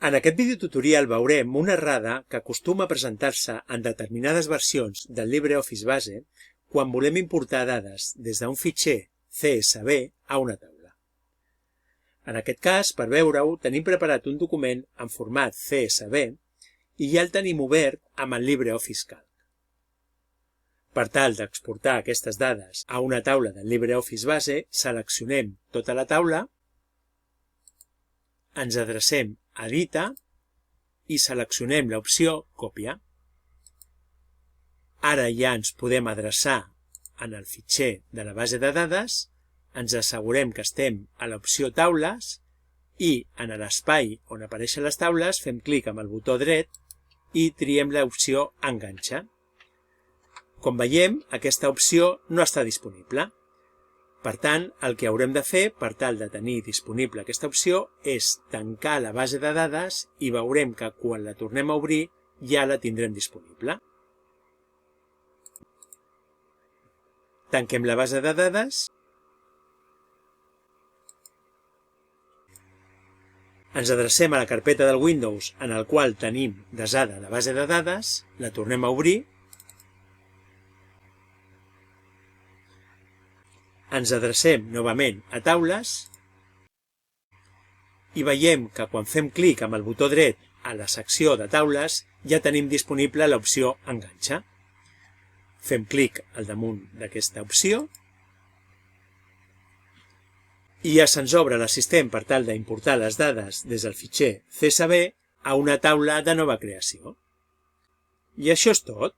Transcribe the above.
En aquest videotutorial veurem una errada que acostuma a presentar-se en determinades versions del LibreOffice base quan volem importar dades des d'un fitxer CSV a una taula. En aquest cas, per veure-ho, tenim preparat un document en format CSV i ja el tenim obert amb el LibreOffice Calc. Per tal d'exportar aquestes dades a una taula del LibreOffice base, seleccionem tota la taula, ens adrecem a Edita i seleccionem l'opció Còpia. Ara ja ens podem adreçar en el fitxer de la base de dades, ens assegurem que estem a l'opció Taules i en l'espai on apareixen les taules fem clic amb el botó dret i triem l'opció Enganxa. Com veiem, aquesta opció no està disponible. Per tant, el que haurem de fer per tal de tenir disponible aquesta opció és tancar la base de dades i veurem que quan la tornem a obrir ja la tindrem disponible. Tanquem la base de dades. Ens adrecem a la carpeta del Windows en el qual tenim desada la base de dades, la tornem a obrir. Ens adrecem novament a Taules i veiem que quan fem clic amb el botó dret a la secció de Taules ja tenim disponible l'opció Enganxa. Fem clic al damunt d'aquesta opció i ja se'ns obre l'assistent per tal d'importar les dades des del fitxer CSV a una taula de nova creació. I això és tot.